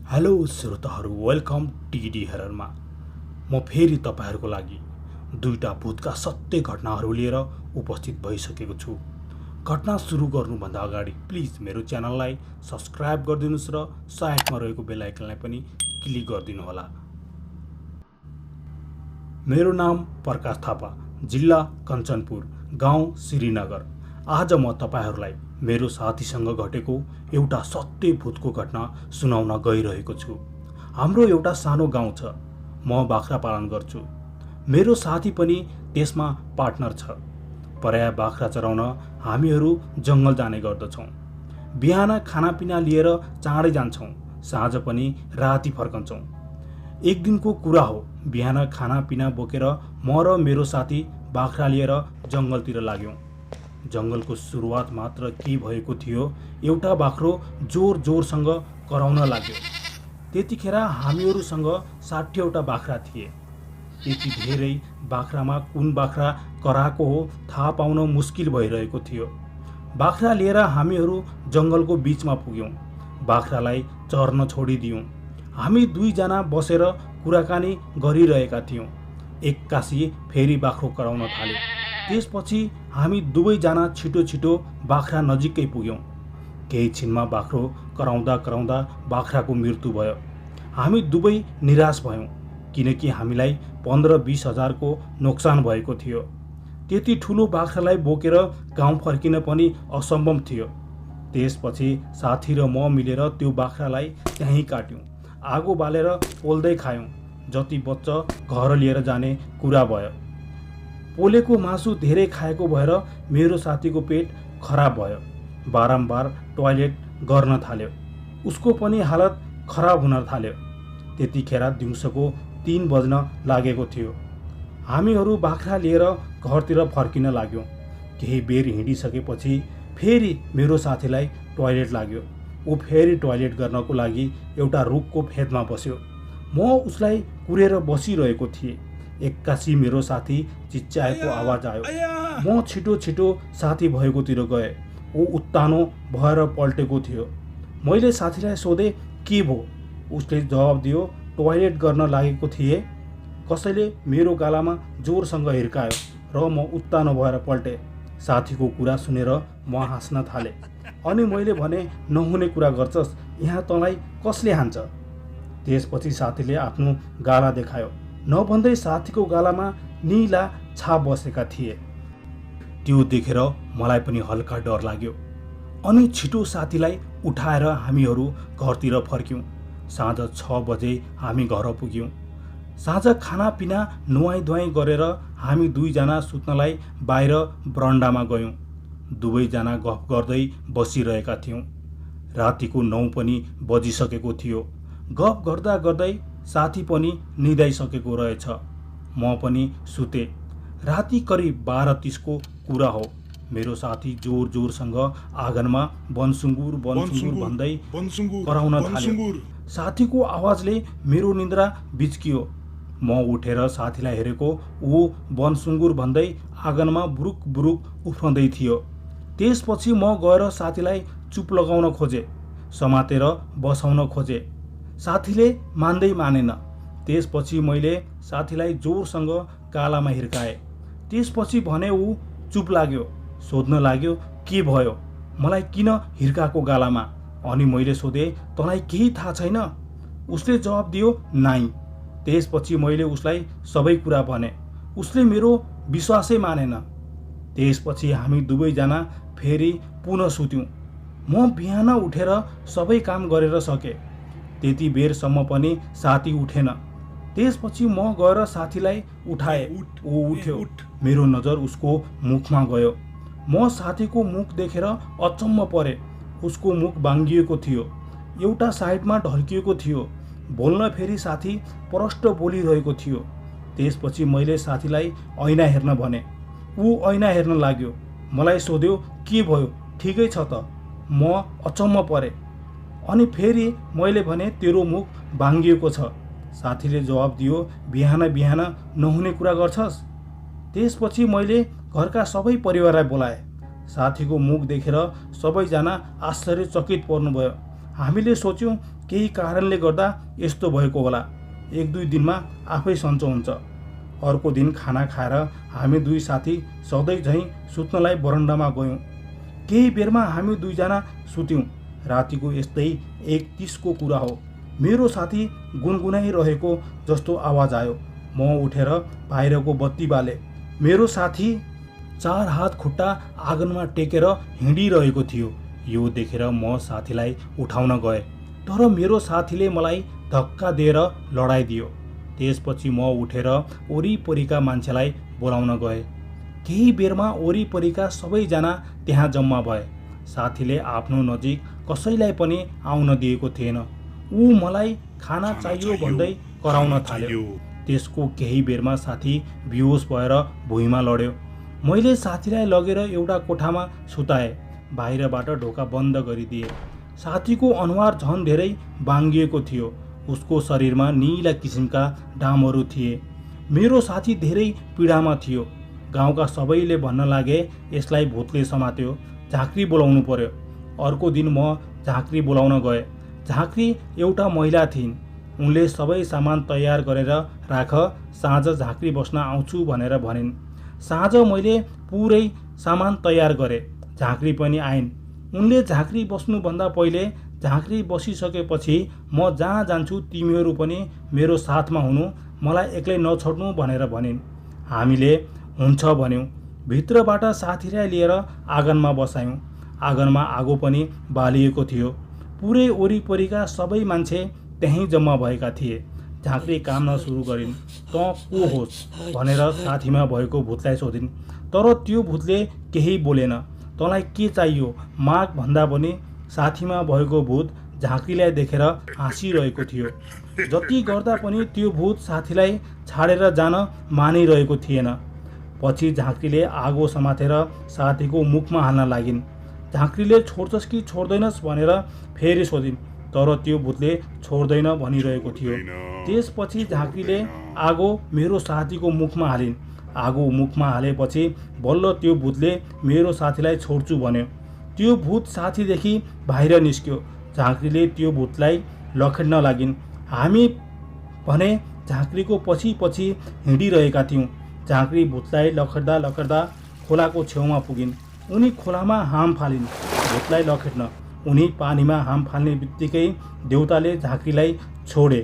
Hello श्रोताहरू, welcome टिडी हररमा। म फेरि तपाईहरुको लागि दुईटा भूतका सत्य घटनाहरू लिएर उपस्थित भइसकेको छु। घटना सुरु गर्नुभन्दा अगाडि प्लिज मेरो च्यानललाई सब्स्क्राइब गरिदिनुस् र साइडमा रहेको बेल आइकनलाई पनि क्लिक गरिदिनु होला। मेरो नाम प्रकाश थापा, जिल्ला कञ्चनपुर, गाउँ श्रीनगर। आज म तपाईहरुलाई मेरो साथीसँग घटेको एउटा सत्य भूतको घटना सुनाउन गइरहेको छु। हाम्रो एउटा सानो गाउँ छ। म बाख्रा पालन गर्छु। मेरो साथी पनि त्यसमा पार्टनर छ। प्राय बाख्रा चराउन हामीहरू जंगल जाने गर्दछौँ। बिहान खानापिना लिएर चाँडै जान्छौँ, साँझ पनि राति फर्कन्छौँ। एक दिनको कुरा हो, बिहान खानापिना बोकेर म र मेरो साथी बाख्रा लिएर जंगलतिर लाग्यौँ। जंगलको सुरुवात मात्र के भएको थियो, एउटा बाख्रो जोर जोरसँग कराउन लाग्यो। त्यतिखेर हामीहरूसँग 60 वटा बाख्रा थिए। त्यति धेरै बाख्रामा कुन बाख्रा कराएको हो थाहा पाउन मुस्किल भइरहेको थियो। बाख्रा लिएर हामीहरू जंगलको बीचमा पुग्यौँ। बाख्रालाई चर्न छोडिदियौँ। हामी दुईजना बसेर कुराकानी गरिरहेका थियौँ। एक्कासी फेरि बाख्रो कराउन थाल्यो। त्यसपछि हामी दुवैजना छिटो छिटो बाख्रा नजिकै पुग्यौँ। केही छिनमा बाख्रो कराउँदा कराउँदा बाख्राको मृत्यु भयो। हामी दुवै निराश भयौँ, किनकि हामीलाई 15-20 हजारको नोक्सान भएको थियो। त्यति ठुलो बाख्रालाई बोकेर गाउँ फर्किन पनि असम्भव थियो। त्यसपछि साथी र म मिलेर त्यो बाख्रालाई त्यहीँ काट्यौँ। आगो बालेर पोल्दै खायौँ। जति बच्च घर लिएर जाने कुरा भयो। पोलेको मासु धेरै खाएको भएर मेरो साथीको पेट खराब भयो। बारम्बार टोयलेट गर्न थाल्यो। उसको पनि हालत खराब हुन थाल्यो। त्यतिखेर दिउँसोको 3 बज्न लागेको थियो। हामीहरू बाख्रा लिएर घरतिर फर्किन लाग्यौँ। केही बेर हिँडिसकेपछि फेरि मेरो साथीलाई टोयलेट लाग्यो। ऊ फेरि टोयलेट गर्नको लागि एउटा रुखको फेदमा बस्यो। म उसलाई कुरेर बसिरहेको थिएँ। एक्कासी मेरो साथी चिच्याएको आवाज आयो। म छिटो छिटो साथी भएकोतिर गएँ। ऊ उत्तानो भएर पल्टेको थियो। मैले साथीलाई सोधेँ, के भयो? उसले जवाब दियो, टोयलेट गर्न लागेको थिएँ। कसैले मेरो गालामा जोरसँग हिर्कायो र म उत्तानो भएर पल्टेँ। साथीको कुरा सुनेर म हाँस्न थालेँ। अनि मैले भने, नहुने कुरा गर्छस्, यहाँ तँलाई कसले हान्छ? त्यसपछि साथीले आफ्नो गाला देखायो। नभन्दै साथीको गालामा नीला छाप बसेका थिए। त्यो देखेर मलाई पनि हल्का डर लाग्यो। अनि छिटो साथीलाई उठाएर हामीहरू घरतिर फर्क्यौँ। साँझ 6 बजे हामी घर पुग्यौँ। साँझ खानापिना नुहाई गरेर हामी दुईजना सुत्नलाई बाहिर बरन्डामा गयौँ। दुवैजना गफ गर्दै बसिरहेका थियौँ। रातिको 9 पनि बजिसकेको थियो। गफ गर्दा गर्दै साथी पनि निदाइसकेको रहेछ। म पनि सुते। राति करिब 12:30 को कुरा हो। मेरो साथी जोर जोरसँग आँगनमा बनसुङ्गुर भन्दै कराउन थाल्यो। साथीको आवाजले मेरो निन्द्रा बिच्कियो। म उठेर साथीलाई हेरेको, ऊ बनसुङ्गुर भन्दै आँगनमा बुरुक बुरुक उफ्रँदै थियो। त्यसपछि म गएर साथीलाई चुप लगाउन खोजेँ, समातेर बसाउन खोजेँ। साथीले मानेन। त्यसपछि मैले साथीलाई जोरसँग गालामा हिर्काएँ। त्यसपछि भने ऊ चुप लाग्यो। सोध्न लाग्यो, के भयो, मलाई किन हिर्काको गालामा? अनि मैले सोधेँ, तँलाई केही थाहा छैन? उसले जवाब दियो, नाइ। त्यसपछि मैले उसलाई सबै कुरा भने। उसले मेरो विश्वासै मानेन। त्यसपछि हामी दुवैजना फेरि पुनः सुत्यौँ। म बिहान उठेर सबै काम गरेर सकेँ। त्यति बेरसम्म पनि साथी उठेन। त्यसपछि म गएर साथीलाई उठाएँ। ऊ उठ्यो। मेरो नजर उसको मुखमा गयो। म साथीको मुख देखेर अचम्म परेँ। उसको मुख बाङ्गिएको थियो, एउटा साइडमा ढल्किएको थियो। बोल्न फेरि साथी प्रष्ट बोलिरहेको थियो। त्यसपछि मैले साथीलाई ऐना हेर्न भने। ऊ ऐना हेर्न लाग्यो। मलाई सोध्यो, के भयो, ठिकै छ त? म अचम्म परेँ। अनि फेरि मैले भने, तेरो मुख बाङ्गिएको छ। साथीले जवाब दियो, बिहान बिहान नहुने कुरा गर्छस्? त्यसपछि मैले घरका सबै परिवारलाई बोलाएँ। साथीको मुख देखेर सबैजना आश्चर्यचकित पर्नुभयो। हामीले सोच्यौँ केही कारणले गर्दा यस्तो भएको होला, 1-2 दिनमा आफै सन्चो हुन्छ। अर्को दिन खाना खाएर हामी 2 साथी सधैँ झैँ सुत्नलाई बरन्डामा गयौँ। केही बेरमा हामी 2 जना सुत्यौँ। रातिको यस्तै 1:30 को कुरा हो। मेरो साथी गुनगुनाइरहेको जस्तो आवाज आयो। म उठेर बाहिरको बत्ती बाले। मेरो साथी 4 हात खुट्टा आँगनमा टेकेर हिँडिरहेको थियो। यो देखेर म साथीलाई उठाउन गएँ, तर मेरो साथीले मलाई धक्का दिएर लडाइदियो। त्यसपछि म उठेर वरिपरिका मान्छेलाई बोलाउन गएँ। केही बेरमा वरिपरिका सबैजना त्यहाँ जम्मा भए। साथीले आफ्नो नजिक कसैलाई पनि आउन दिएको थिएन। ऊ मलाई खाना चाहियो भन्दै कराउन थाल्यो। त्यसको केही बेरमा साथी बेहोस भएर भुइँमा लड्यो। मैले साथीलाई लगेर एउटा कोठामा सुताएँ। बाहिरबाट ढोका बन्द गरिदिए। साथीको अनुहार झन् धेरै बाङ्गिएको थियो। उसको शरीरमा नीला किसिमका डामहरू थिए। मेरो साथी धेरै पीडामा थियो। गाउँका सबैले भन्न लागे यसलाई भूतले समात्यो, झाँक्री बोलाउनु पर्यो। अर्को दिन म झाँक्री बोलाउन गएँ। झाँक्री एउटा महिला थिइन्। उनले सबै सामान तयार गरेर राख, साँझ झाँक्री बस्न आउँछु भनेर भनिन्। साँझ मैले पुरै सामान तयार गरेँ। झाँक्री पनि आइन्। उनले झाँक्री बस्नुभन्दा पहिले झाँक्री बसिसकेपछि म जहाँ जान्छु तिमीहरू पनि मेरो साथमा हुनु, मलाई एक्लै नछोड्नु भनेर भनिन्। हामीले हुन्छ भन्यौँ। भित्रबाट साथीलाई लिएर आँगनमा बसायौँ। आँगनमा आगो पनि बालिएको थियो। पुरै वरिपरिका सबै मान्छे त्यहीँ जम्मा भएका थिए। झाँक्री काम्न सुरु गरिन्। तँ को होस् भनेर साथीमा भएको भूतलाई सोधिन्। तर त्यो भूतले केही बोलेन। तँलाई के चाहियो माग भन्दा पनि साथीमा भएको भूत झाँक्रीलाई देखेर हाँसिरहेको थियो। जति गर्दा पनि त्यो भूत साथीलाई छाडेर जान मानिरहेको थिएन। पछि झाँक्रीले आगो समातेर साथीको मुखमा हाल्न लागिन्। झाँक्रीले छोड्छस् कि छोड्दैनस् भनेर फेरि सोधिन्, तर त्यो भूतले छोड्दैन भनिरहेको थियो। त्यसपछि झाँक्रीले आगो मेरो साथीको मुखमा हालिन्। आगो मुखमा हालेपछि बल्ल त्यो भूतले मेरो साथीलाई छोड्छु भन्यो। त्यो भूत साथीदेखि बाहिर निस्क्यो। झाँक्रीले त्यो भूतलाई लखेड्न लागिन्। हामी भने झाँक्रीको पछि पछि हिँडिरहेका थियौँ। झाँक्री भूतलाई लखेड्दा लखेड्दा खोलाको छेउमा पुगिन्। उनी खोलामा हाम फालिन्। भूतलाई लखेड्न उनी पानीमा हाम फाल्ने बित्तिकै देउताले झाँक्रीलाई छोडे।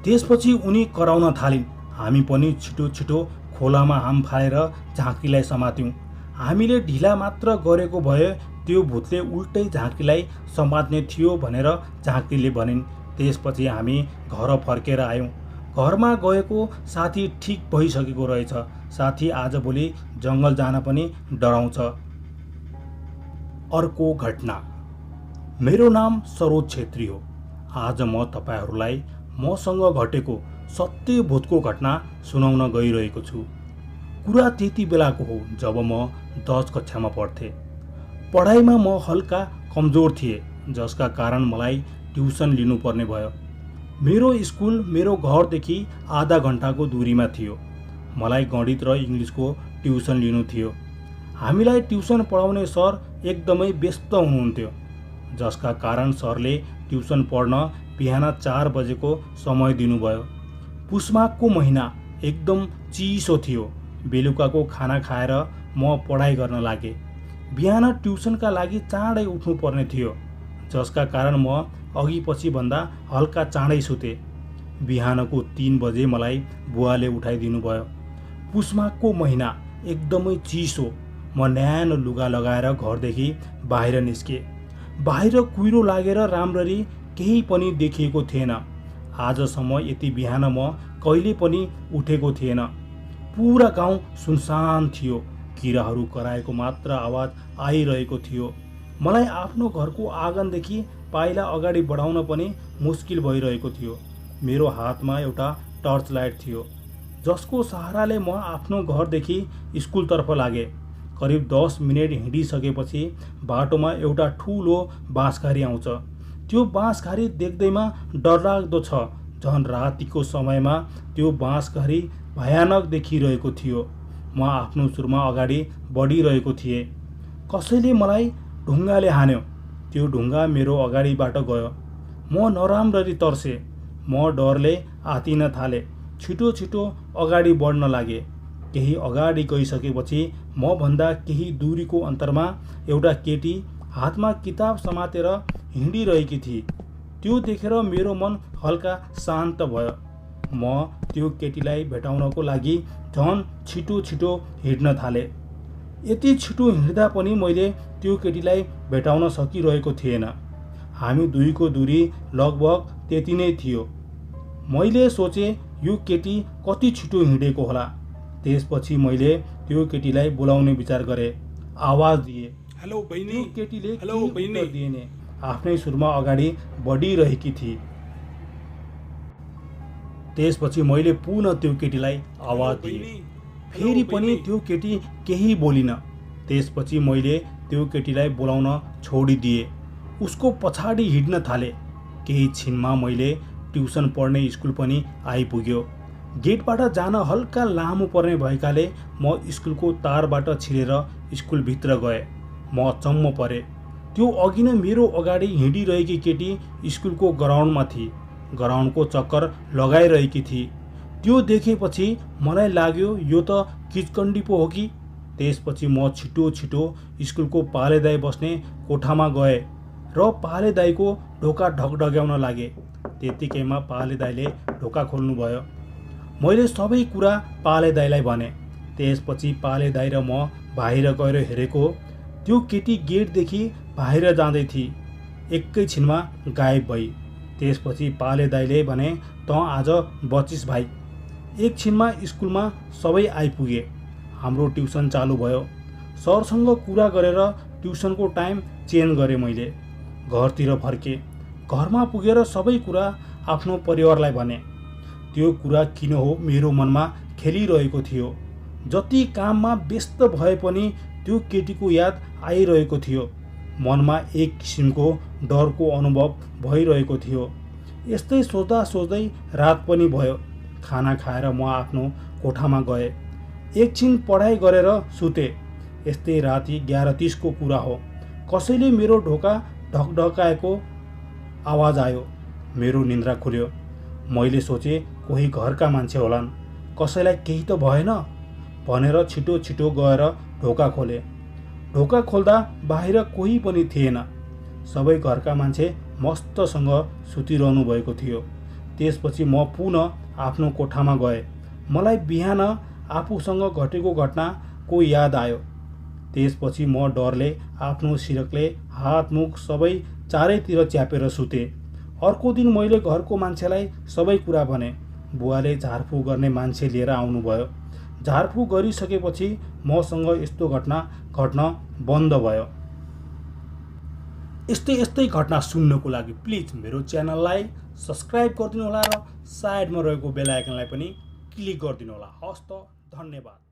त्यसपछि उनी कराउन थालिन्। हामी पनि छिटो छिटो खोलामा हाम फालेर झाँक्रीलाई समात्यौँ। हामीले ढिला मात्र गरेको भए त्यो भूतले उल्टै झाँक्रीलाई समात्ने थियो भनेर झाँक्रीले भनिन्। त्यसपछि हामी घर फर्केर आयौँ। घरमा गएको साथी ठिक भइसकेको रहेछ। साथी आजभोलि जङ्गल जान पनि डराउँछ। अर्को घटना। मेरो नाम सरोज छेत्री हो। आज म तपाईहरूलाई मसँग घटेको सत्य भूतको घटना सुनाउन गइरहेको छु। कुरा त्यति बेलाको हो जब म 10 कक्षामा पढ्थेँ। पढाइमा म हल्का कमजोर थिएँ, जसका कारण मलाई ट्युसन लिनुपर्ने भयो। मेरो स्कुल मेरो घरदेखि आधा घन्टाको दूरीमा थियो। मलाई गणित र इङ्ग्लिसको ट्युसन लिनु थियो। हामीलाई ट्युसन पढाउने सर एकदमै व्यस्त हुनुहुन्थ्यो, जसका कारण सरले ट्युसन पढ्न बिहान 4 बजेको समय दिनुभयो। पुसमाघको महिना एकदम चिसो थियो। बेलुकाको खाना खाएर म पढाइ गर्न लागेँ। बिहान ट्युसनका लागि चाँडै उठ्नुपर्ने थियो, जसका कारण म अघि पछि भन्दा हल्का चाँडै सुतेँ। बिहानको 3 बजे मलाई बुवाले उठाइदिनु भयो। पुसमाघको महिना एकदमै चिसो। म न्यानो लुगा लगाएर घरदेखि बाहिर निस्केँ। बाहिर कुहिरो लागेर राम्ररी केही पनि देखिएको थिएन। आजसम्म यति बिहान म कहिले पनि उठेको थिएन। पुरा गाउँ सुनसान थियो। किराहरू कराएको मात्र आवाज आइरहेको थियो। मलाई आफ्नो घरको आँगनदेखि पाइला अगाडि बढाउन पनि मुस्किल भइरहेको थियो। मेरो हातमा एउटा टर्च लाइट थियो, जसको सहाराले म आफ्नो घरदेखि स्कुलतर्फ लागेँ। करिब 10 मिनेट हिँडिसकेपछि बाटोमा एउटा ठुलो बाँसघारी आउँछ। त्यो बाँसघारी देख्दैमा डरलाग्दो छ। झन् रातिको समयमा त्यो बाँसघारी भयानक देखिरहेको थियो। म आफ्नो सुरमा अगाडि बढिरहेको थिएँ। कसैले मलाई ढुङ्गाले हान्यो। त्यो ढुङ्गा मेरो अगाडिबाट गयो। म नराम्ररी तर्से। म डरले आतिन थाले। छिटो छिटो अगाडि बढ्न लागे। केही अगाडि गइसकेपछि मभन्दा केही दूरीको अन्तरमा एउटा केटी हातमा किताब समातेर हिँडिरहेकी थिए। त्यो देखेर मेरो मन हल्का शान्त भयो। म त्यो केटीलाई भेटाउनको लागि झन् छिटो छिटो हिँड्न थाले। यति छिटो हिँड्दा पनि मैले त्यो केटीलाई भेटाउन सकिरहेको थिएन। हामी दुईको दूरी लगभग त्यति नै थियो। मैले सोचे यो केटी कति छिटो हिँडेको होला। त्यसपछि मैले त्यो केटीलाई बोलाउने विचार गरे। आवाज दिए, हेलो बहिनी। त्यो केटीले हेलो केही बहिनी। उत्तर दिएन। आफ्नै सुरमा अगाडि बढिरहेकी थिए। त्यसपछि मैले पुनः त्यो केटीलाई आवाज दिएँ। फेरि पनि त्यो केटी केही बोलिन। त्यसपछि मैले त्यो केटीलाई बोलाउन छोडिदिएँ। उसको पछाडि हिँड्न थाले। केही छिनमा मैले ट्युसन पढ्ने स्कुल पनि आइपुग्यो। गेटबाट जान हल्का लामो पर्ने भएकाले म स्कुलको तारबाट छिरेर स्कुलभित्र गएँ। म अचम्म परेँ। त्यो अघि नै मेरो अगाडि हिँडिरहेकी केटी स्कुलको ग्राउन्डमा थिए। ग्राउन्डको चक्कर लगाइरहेकी थिए। त्यो देखेपछि मलाई लाग्यो यो त किचकन्डी पो हो कि। त्यसपछि म छिटो छिटो स्कुलको पाले दाइ बस्ने कोठामा गएँ र पाले दाइको ढोका ढकढक्याउन लागेँ। त्यतिकैमा पाले दाइले ढोका खोल्नुभयो। मैले सबै कुरा पाले दाइलाई भने। त्यसपछि पाले दाइ र म बाहिर गएर हेरेको त्यो केटी गेटदेखि बाहिर जाँदै थिए। एकैछिनमा गायब भई। त्यसपछि पाले दाइले भने, त आज बचिस् भाइ। एकछिनमा स्कुलमा सबै आइपुगे। हाम्रो ट्युसन चालु भयो। सरसँग कुरा गरेर ट्युसनको टाइम चेन्ज गरेँ मैले। घरतिर फर्केँ। घरमा पुगेर सबै कुरा आफ्नो परिवारलाई भने। त्यो कुरा किन हो मेरो मनमा खेलिरहेको थियो। जति काममा व्यस्त भए पनि त्यो केटीको याद आइरहेको थियो। मनमा एक किसिमको डरको अनुभव भइरहेको थियो। यस्तै सोच्दा सोच्दै रात पनि भयो। खाना खाएर म आफ्नो कोठामा गएँ। एकछिन पढाइ गरेर सुतेँ। यस्तै राति 11:30 को कुरा हो। कसैले मेरो ढोका ढकढकाएको आवाज आयो। मेरो निन्द्रा खुल्यो। मैले सोचेँ कोही घरका मान्छे होलान्। कसैलाई केही त भएन भनेर छिटो छिटो गएर ढोका खोलेँ। ढोका खोल्दा बाहिर कोही पनि थिएन। सबै घरका मान्छे मस्तसँग सुतिरहनु भएको थियो। त्यसपछि म पुनः आफ्नो कोठामा गएँ। मलाई बिहान आफूसँग घटेको घटनाको याद आयो। त्यसपछि म डरले आफ्नो सिरकले हात मुख सबै चारैतिर च्यापेर सुतेँ। अर्को दिन मैले घरको मान्छेलाई सबै कुरा भने। बुवाले झारफुक गर्ने मान्छे लिएर आउनुभयो। झारफुक गरिसकेपछि मसँग यस्तो घटना घट्न बन्द भयो। यस्तै घटना सुन्नको लागि प्लिज मेरो च्यानललाई सब्सक्राइब गरिदिनु होला र साइडमा रहेको बेल आइकनलाई पनि क्लिक गरिदिनु होला। हस् त, धन्यवाद।